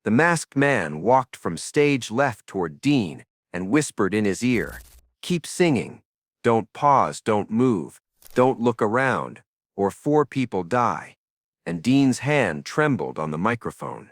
The masked man walked from stage left toward Dean and whispered in his ear, "Keep singing. Don't pause, don't move, don't look around, or 4 people die." And Dean's hand trembled on the microphone.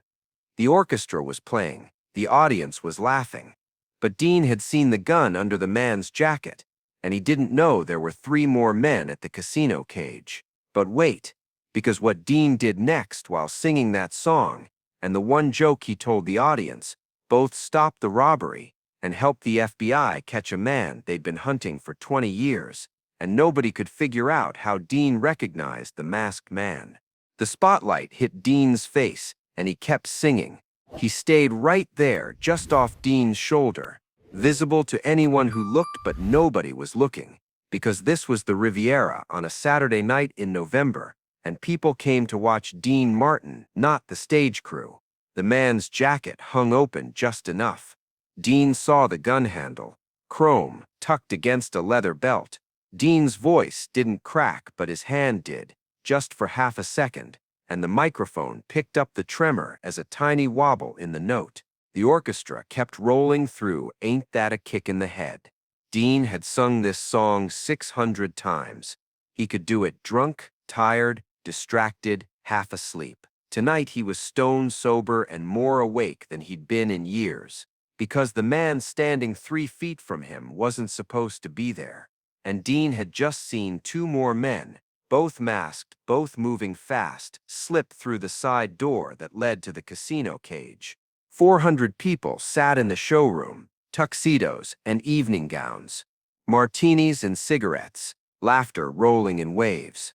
The orchestra was playing, the audience was laughing. But Dean had seen the gun under the man's jacket, and he didn't know there were 3 more men at the casino cage. But wait, because what Dean did next while singing that song, and the one joke he told the audience, both stopped the robbery and helped the FBI catch a man they'd been hunting for 20 years, and nobody could figure out how Dean recognized the masked man. The spotlight hit Dean's face, and he kept singing. He stayed right there, just off Dean's shoulder, visible to anyone who looked, but nobody was looking, because this was the Riviera on a Saturday night in November, and people came to watch Dean Martin, not the stage crew. The man's jacket hung open just enough. Dean saw the gun handle, chrome, tucked against a leather belt. Dean's voice didn't crack, but his hand did, just for half a second, and the microphone picked up the tremor as a tiny wobble in the note. The orchestra kept rolling through "Ain't That a Kick in the Head." Dean had sung this song 600 times. He could do it drunk, tired, distracted, half asleep. Tonight he was stone sober and more awake than he'd been in years, because the man standing 3 feet from him wasn't supposed to be there. And Dean had just seen 2 more men, both masked, both moving fast, slip through the side door that led to the casino cage. 400 people sat in the showroom, tuxedos and evening gowns, martinis and cigarettes, laughter rolling in waves.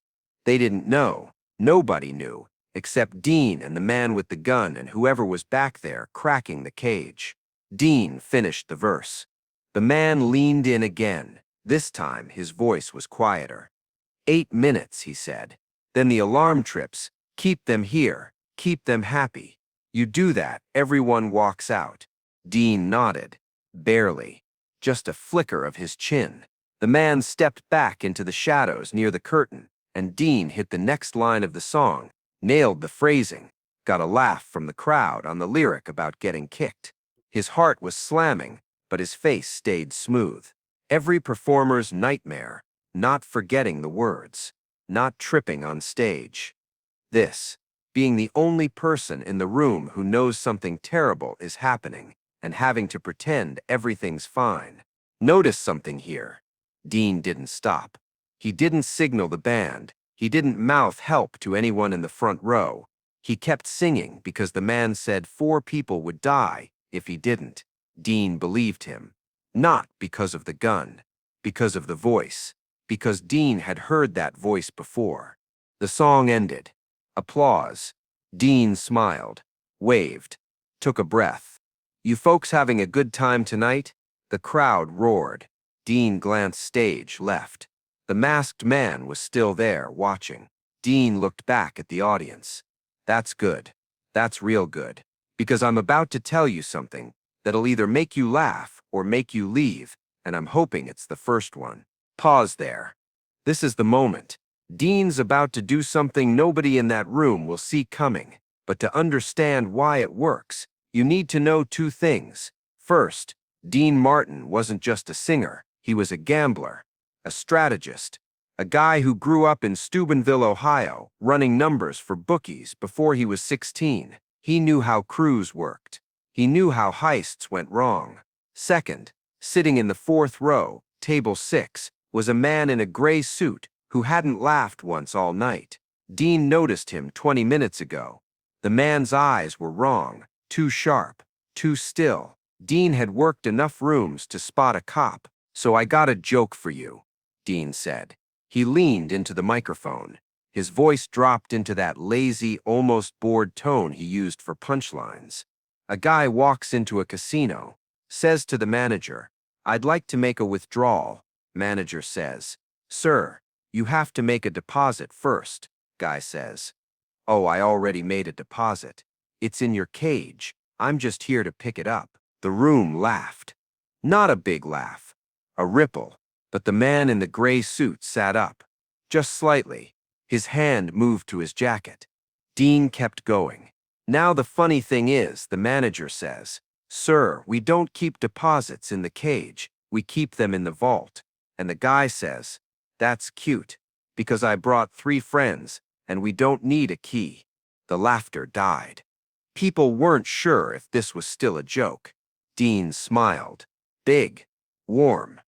They didn't know, nobody knew, except Dean and the man with the gun and whoever was back there cracking the cage. Dean finished the verse. The man leaned in again. This time his voice was quieter. 8 minutes, he said. Then the alarm trips. Keep them here. Keep them happy. You do that, everyone walks out. Dean nodded. Barely. Just a flicker of his chin. The man stepped back into the shadows near the curtain, and Dean hit the next line of the song, nailed the phrasing, got a laugh from the crowd on the lyric about getting kicked. His heart was slamming, but his face stayed smooth. Every performer's nightmare, not forgetting the words, not tripping on stage. This, being the only person in the room who knows something terrible is happening, and having to pretend everything's fine. Notice something here. Dean didn't stop. He didn't signal the band. He didn't mouth help to anyone in the front row. He kept singing because the man said 4 people would die if he didn't. Dean believed him. Not because of the gun, because of the voice, because Dean had heard that voice before. The song ended. Applause. Dean smiled, waved, took a breath. "You folks having a good time tonight?" The crowd roared. Dean glanced stage left. The masked man was still there, watching. Dean looked back at the audience. "That's good. That's real good. Because I'm about to tell you something that'll either make you laugh or make you leave, and I'm hoping it's the first one." Pause there. This is the moment. Dean's about to do something nobody in that room will see coming. But to understand why it works, you need to know 2 things. First, Dean Martin wasn't just a singer. He was a gambler, a strategist, a guy who grew up in Steubenville, Ohio, running numbers for bookies before he was 16. He knew how crews worked. He knew how heists went wrong. Second, sitting in the 4th row, table 6, was a man in a gray suit who hadn't laughed once all night. Dean noticed him 20 minutes ago. The man's eyes were wrong, too sharp, too still. Dean had worked enough rooms to spot a cop. "So I got a joke for you," Dean said. He leaned into the microphone. His voice dropped into that lazy, almost bored tone he used for punchlines. "A guy walks into a casino, says to the manager, 'I'd like to make a withdrawal.' Manager says, 'Sir, you have to make a deposit first.' Guy says, 'Oh, I already made a deposit. It's in your cage. I'm just here to pick it up.' The room laughed. Not a big laugh, a ripple, but the man in the gray suit sat up. Just slightly. His hand moved to his jacket. Dean kept going. Now the funny thing is, the manager says, "Sir, we don't keep deposits in the cage, we keep them in the vault." And the guy says, "That's cute, because I brought 3 friends, and we don't need a key." The laughter died. People weren't sure if this was still a joke. Dean smiled. Big, warm.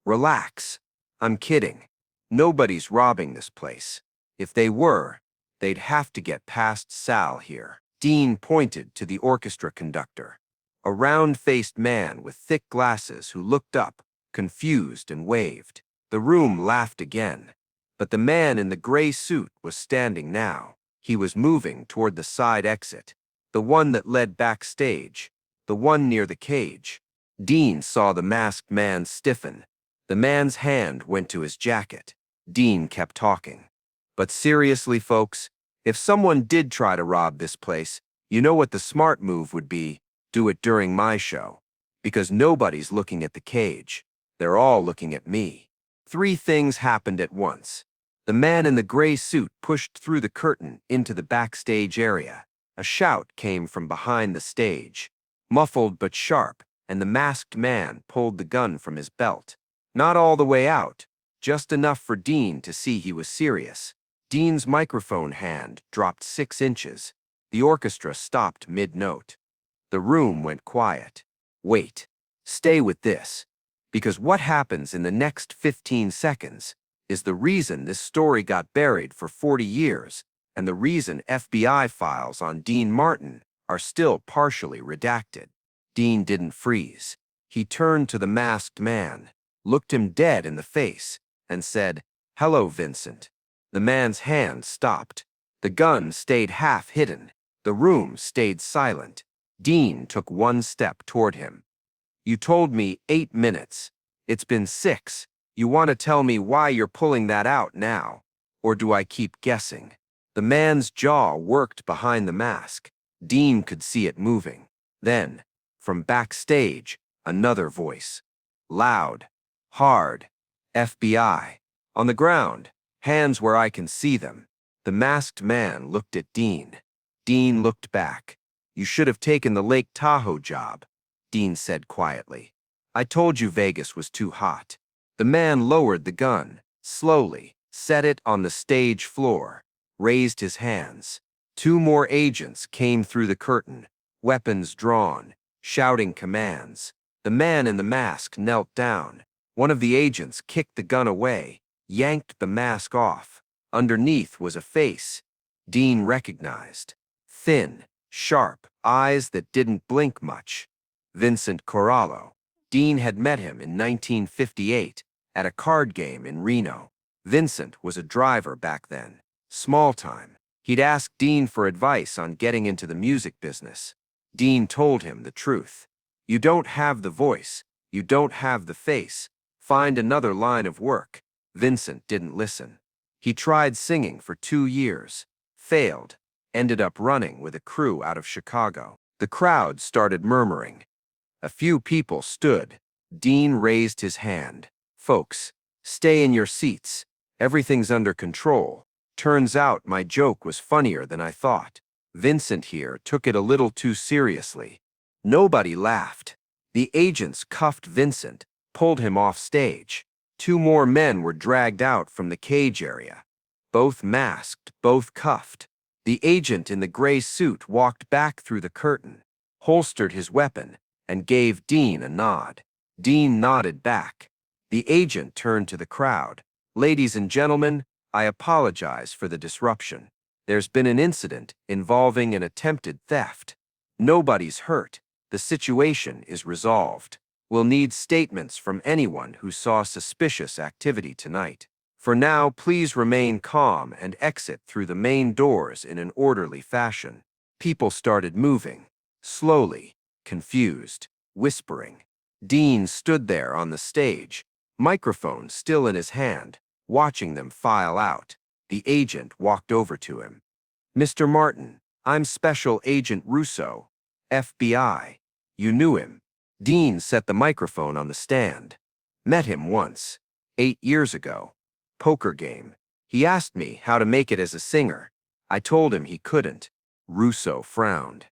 "Relax. I'm kidding. Nobody's robbing this place. If they were, they'd have to get past Sal here." Dean pointed to the orchestra conductor, a round-faced man with thick glasses who looked up, confused, and waved. The room laughed again, but the man in the gray suit was standing now. He was moving toward the side exit, the one that led backstage, the one near the cage. Dean saw the masked man stiffen. The man's hand went to his jacket. Dean kept talking. "But seriously, folks, if someone did try to rob this place, you know what the smart move would be? Do it during my show. Because nobody's looking at the cage. They're all looking at me." 3 things happened at once. The man in the gray suit pushed through the curtain into the backstage area. A shout came from behind the stage, muffled but sharp, and the masked man pulled the gun from his belt. Not all the way out, just enough for Dean to see he was serious. Dean's microphone hand dropped 6 inches. The orchestra stopped mid-note. The room went quiet. Wait. Stay with this. Because what happens in the next 15 seconds is the reason this story got buried for 40 years, and the reason FBI files on Dean Martin are still partially redacted. Dean didn't freeze. He turned to the masked man, looked him dead in the face, and said, "Hello, Vincent." The man's hand stopped. The gun stayed half hidden. The room stayed silent. Dean took 1 step toward him. "You told me 8 minutes. It's been 6. You want to tell me why you're pulling that out now? Or do I keep guessing?" The man's jaw worked behind the mask. Dean could see it moving. Then, from backstage, another voice. Loud, hard. "FBI. On the ground. Hands where I can see them." The masked man looked at Dean. Dean looked back. "You should have taken the Lake Tahoe job," Dean said quietly. "I told you Vegas was too hot." The man lowered the gun, slowly, set it on the stage floor, raised his hands. 2 more agents came through the curtain, weapons drawn, shouting commands. The man in the mask knelt down. One of the agents kicked the gun away, yanked the mask off. Underneath was a face Dean recognized. Thin, sharp, eyes that didn't blink much. Vincent Corallo. Dean had met him in 1958 at a card game in Reno. Vincent was a driver back then, small time. He'd asked Dean for advice on getting into the music business. Dean told him the truth. "You don't have the voice. You don't have the face. Find another line of work." Vincent didn't listen. He tried singing for 2 years, failed, ended up running with a crew out of Chicago. The crowd started murmuring. A few people stood. Dean raised his hand. "Folks, stay in your seats. Everything's under control. Turns out my joke was funnier than I thought." Vincent here took it a little too seriously. Nobody laughed. The agents cuffed Vincent, pulled him off stage. 2 more men were dragged out from the cage area. Both masked, both cuffed. The agent in the gray suit walked back through the curtain, holstered his weapon, and gave Dean a nod. Dean nodded back. The agent turned to the crowd. "Ladies and gentlemen, I apologize for the disruption. There's been an incident involving an attempted theft. Nobody's hurt. The situation is resolved. We'll need statements from anyone who saw suspicious activity tonight. For now, please remain calm and exit through the main doors in an orderly fashion." People started moving, slowly, confused, whispering. Dean stood there on the stage, microphone still in his hand, watching them file out. The agent walked over to him. "Mr. Martin, I'm Special Agent Russo, FBI. You knew him." Dean set the microphone on the stand. "Met him once, 8 years ago. Poker game. He asked me how to make it as a singer. I told him he couldn't. Russo frowned.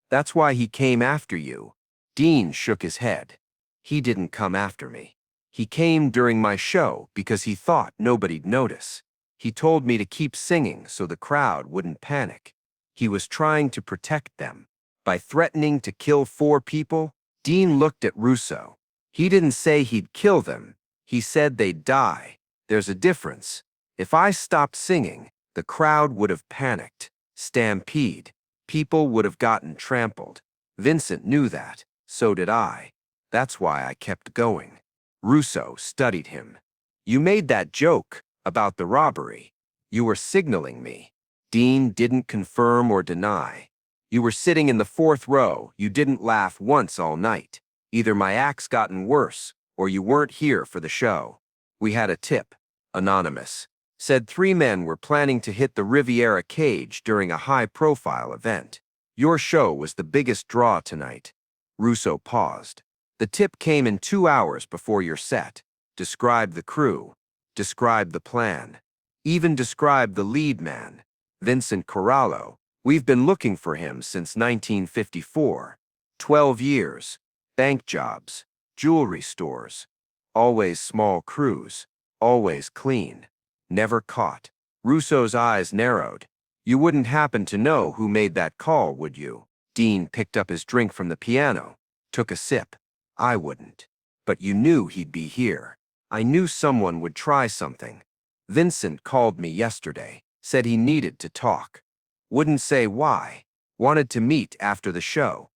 That's why he came after you. Dean shook his head. He didn't come after me. He came during my show because he thought nobody'd notice. He told me to keep singing so the crowd wouldn't panic. He was trying to protect them. By threatening to kill 4 people, Dean looked at Russo. He didn't say he'd kill them. He said they'd die. There's a difference. If I stopped singing, the crowd would have panicked. Stampede. People would have gotten trampled. Vincent knew that. So did I. That's why I kept going. Russo studied him. You made that joke about the robbery. You were signaling me. Dean didn't confirm or deny. You were sitting in the 4th row. You didn't laugh once all night. Either my act's gotten worse, or you weren't here for the show. We had a tip. Anonymous. Said 3 men were planning to hit the Riviera cage during a high-profile event. Your show was the biggest draw tonight. Russo paused. The tip came in 2 hours before your set. Described the crew. Described the plan. Even described the lead man, Vincent Corallo. We've been looking for him since 1954. 12 years. Bank jobs. Jewelry stores. Always small crews. Always clean. Never caught. Russo's eyes narrowed. You wouldn't happen to know who made that call, would you? Dean picked up his drink from the piano. Took a sip. I wouldn't. But you knew he'd be here. I knew someone would try something. Vincent called me yesterday. Said he needed to talk. Wouldn't say why. Wanted to meet after the show.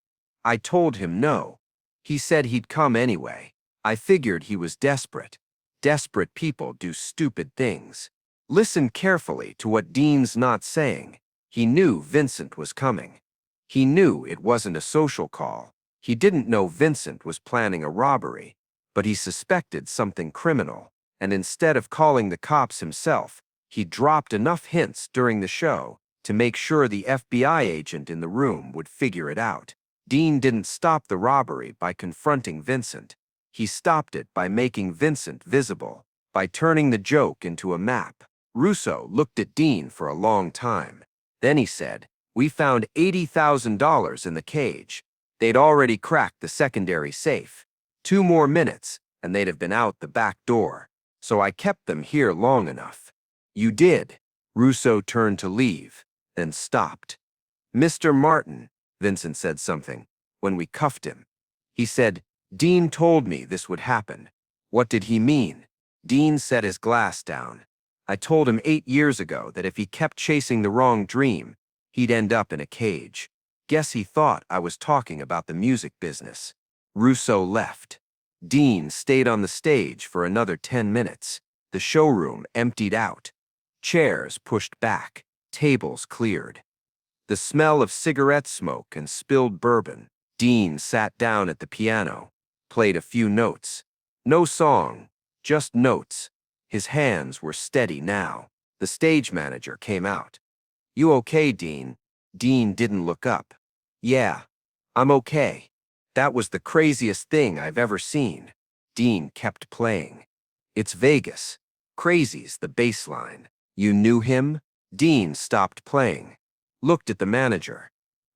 I told him no. He said he'd come anyway. I figured he was desperate. Desperate people do stupid things. Listen carefully to what Dean's not saying. He knew Vincent was coming. He knew it wasn't a social call. He didn't know Vincent was planning a robbery, but he suspected something criminal, and instead of calling the cops himself, he dropped enough hints during the show to make sure the FBI agent in the room would figure it out. Dean didn't stop the robbery by confronting Vincent. He stopped it by making Vincent visible, by turning the joke into a map. Russo looked at Dean for a long time. Then he said, "We found $80,000 in the cage. They'd already cracked the secondary safe. 2 more minutes, and they'd have been out the back door. So I kept them here long enough." You did. Russo turned to leave, then stopped. "Mr. Martin," Vincent said something, when we cuffed him. He said, "Dean told me this would happen." What did he mean? Dean set his glass down. I told him 8 years ago that if he kept chasing the wrong dream, he'd end up in a cage. Guess he thought I was talking about the music business. Russo left. Dean stayed on the stage for another 10 minutes. The showroom emptied out. Chairs pushed back. Tables cleared. The smell of cigarette smoke and spilled bourbon. Dean sat down at the piano, played a few notes. No song, just notes. His hands were steady now. The stage manager came out. "You okay, Dean?" Dean didn't look up. "Yeah, I'm okay." That was the craziest thing I've ever seen. Dean kept playing. "It's Vegas. Crazy's the bass line." "You knew him?" Dean stopped playing. Looked at the manager.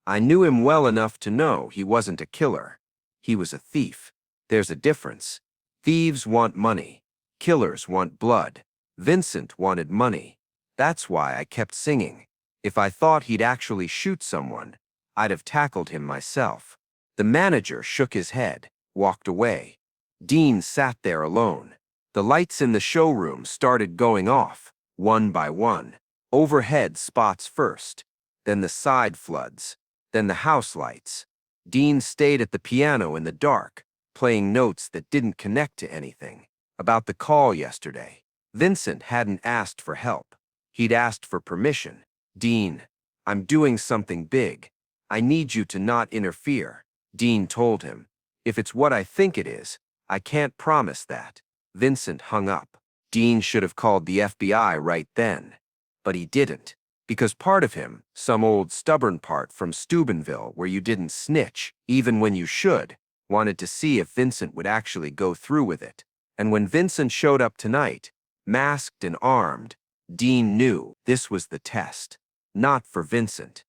"I knew him well enough to know he wasn't a killer. He was a thief. There's a difference. Thieves want money. Killers want blood. Vincent wanted money. That's why I kept singing. If I thought he'd actually shoot someone, I'd have tackled him myself." The manager shook his head, walked away. Dean sat there alone. The lights in the showroom started going off, one by one. Overhead spots first, then the side floods, then the house lights. Dean stayed at the piano in the dark, playing notes that didn't connect to anything. About the call yesterday, Vincent hadn't asked for help. He'd asked for permission. "Dean, I'm doing something big. I need you to not interfere." Dean told him, "If it's what I think it is, I can't promise that." Vincent hung up. Dean should have called the FBI right then. But he didn't. Because part of him, some old stubborn part from Steubenville where you didn't snitch, even when you should, wanted to see if Vincent would actually go through with it. And when Vincent showed up tonight, masked and armed, Dean knew this was the test. Not for Vincent.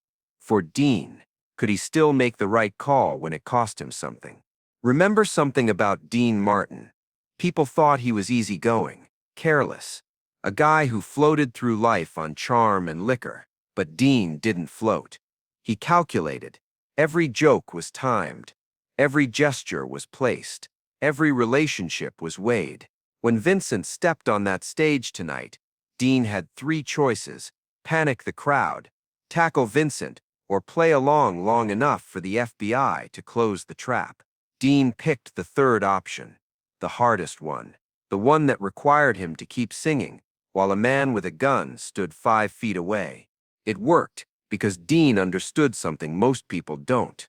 For Dean, could he still make the right call when it cost him something? Remember something about Dean Martin. People thought he was easygoing, careless, a guy who floated through life on charm and liquor. But Dean didn't float. He calculated. Every joke was timed. Every gesture was placed. Every relationship was weighed. When Vincent stepped on that stage tonight, Dean had three choices: panic the crowd, tackle Vincent, or play along long enough for the FBI to close the trap. Dean picked the third option, the hardest one, the one that required him to keep singing while a man with a gun stood 5 feet away. It worked because Dean understood something most people don't.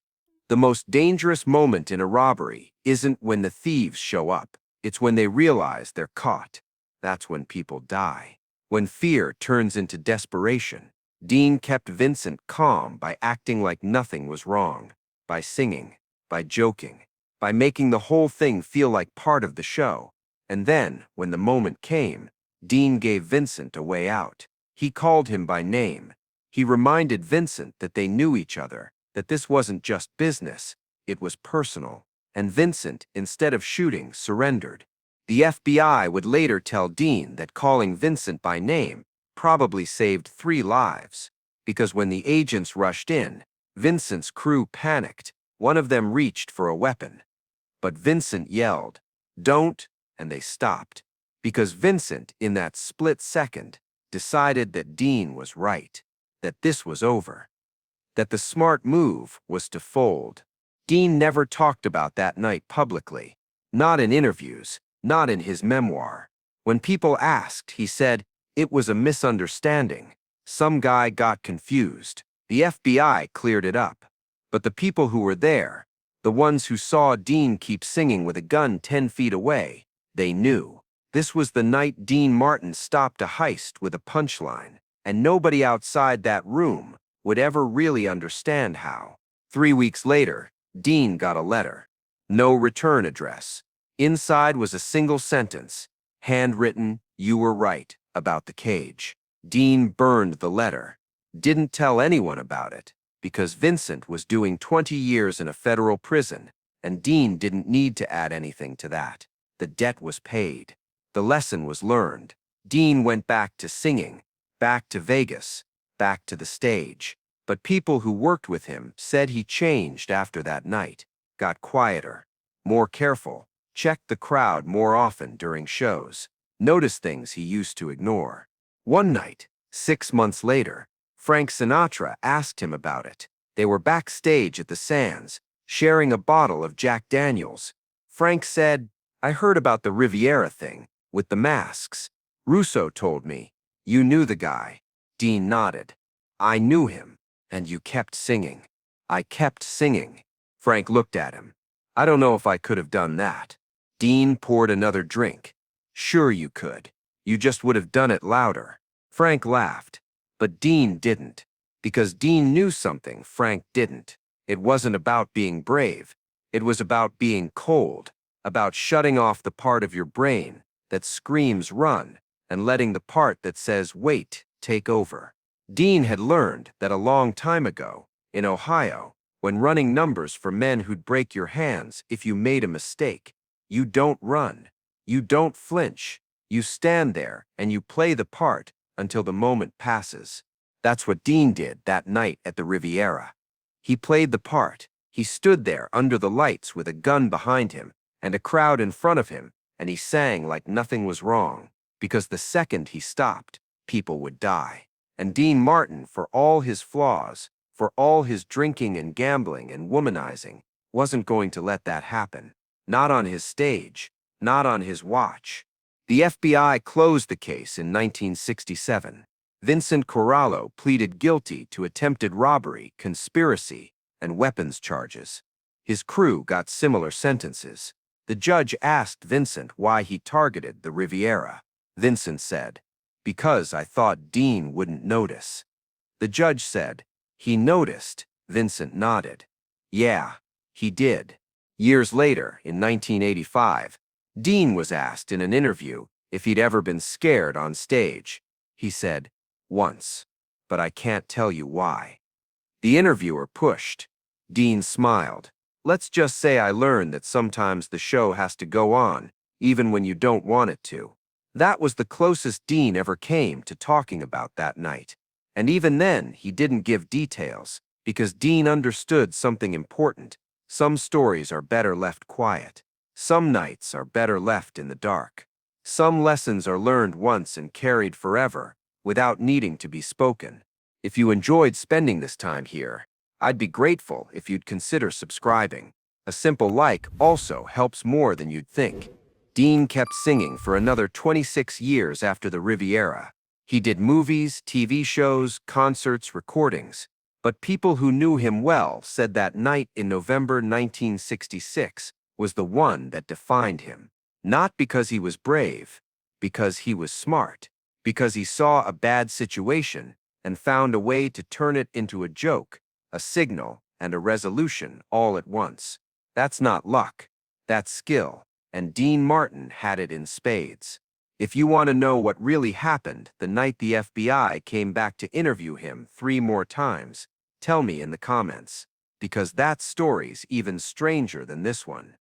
The most dangerous moment in a robbery isn't when the thieves show up. It's when they realize they're caught. That's when people die. When fear turns into desperation. Dean kept Vincent calm by acting like nothing was wrong, by singing, by joking, by making the whole thing feel like part of the show. And then, when the moment came, Dean gave Vincent a way out. He called him by name. He reminded Vincent that they knew each other, that this wasn't just business, it was personal. And Vincent, instead of shooting, surrendered. The FBI would later tell Dean that calling Vincent by name probably saved 3 lives, because when the agents rushed in, Vincent's crew panicked. One of them reached for a weapon. But Vincent yelled, "Don't," and they stopped. Because Vincent, in that split second, decided that Dean was right, that this was over, that the smart move was to fold. Dean never talked about that night publicly, not in interviews, not in his memoir. When people asked, he said, "It was a misunderstanding. Some guy got confused. The FBI cleared it up." But the people who were there, the ones who saw Dean keep singing with a gun 10 feet away, they knew. This was the night Dean Martin stopped a heist with a punchline, and nobody outside that room would ever really understand how. 3 weeks later, Dean got a letter. No return address. Inside was a single sentence, handwritten, "You were right about the cage." Dean burned the letter. Didn't tell anyone about it, because Vincent was doing 20 years in a federal prison, and Dean didn't need to add anything to that. The debt was paid. The lesson was learned. Dean went back to singing, back to Vegas, back to the stage. But people who worked with him said he changed after that night, got quieter, more careful, checked the crowd more often during shows, noticed things he used to ignore. One night, 6 months later, Frank Sinatra asked him about it. They were backstage at the Sands, sharing a bottle of Jack Daniels. Frank said, "I heard about the Riviera thing, with the masks. Russo told me. You knew the guy." Dean nodded. "I knew him, and you kept singing." "I kept singing." Frank looked at him. "I don't know if I could have done that." Dean poured another drink. "Sure you could. You just would have done it louder." Frank laughed. But Dean didn't. Because Dean knew something Frank didn't. It wasn't about being brave. It was about being cold, about shutting off the part of your brain that screams run and letting the part that says wait take over. Dean had learned that a long time ago, in Ohio, when running numbers for men who'd break your hands if you made a mistake. You don't run. You don't flinch. You stand there and you play the part until the moment passes. That's what Dean did that night at the Riviera. He played the part. He stood there under the lights with a gun behind him and a crowd in front of him, and he sang like nothing was wrong, because the second he stopped, people would die. And Dean Martin, for all his flaws, for all his drinking and gambling and womanizing, wasn't going to let that happen. Not on his stage, not on his watch. The FBI closed the case in 1967. Vincent Corallo pleaded guilty to attempted robbery, conspiracy, and weapons charges. His crew got similar sentences. The judge asked Vincent why he targeted the Riviera. Vincent said, "Because I thought Dean wouldn't notice." The judge said, "He noticed." Vincent nodded. "Yeah, he did." Years later, in 1985, Dean was asked in an interview if he'd ever been scared on stage. He said, "Once, but I can't tell you why." The interviewer pushed. Dean smiled. Let's just say I learned that sometimes the show has to go on, even when you don't want it to. That was the closest Dean ever came to talking about that night. And even then, he didn't give details, because Dean understood something important. Some stories are better left quiet. Some nights are better left in the dark. Some lessons are learned once and carried forever, without needing to be spoken. If you enjoyed spending this time here, I'd be grateful if you'd consider subscribing. A simple like also helps more than you'd think. Dean kept singing for another 26 years after the Riviera. He did movies, TV shows, concerts, recordings. But people who knew him well said that night in November 1966 was the one that defined him. Not because he was brave, because he was smart, because he saw a bad situation and found a way to turn it into a joke, a signal, and a resolution all at once. That's not luck. That's skill. And Dean Martin had it in spades. If you want to know what really happened the night the FBI came back to interview him 3 more times, tell me in the comments, because that story's even stranger than this one.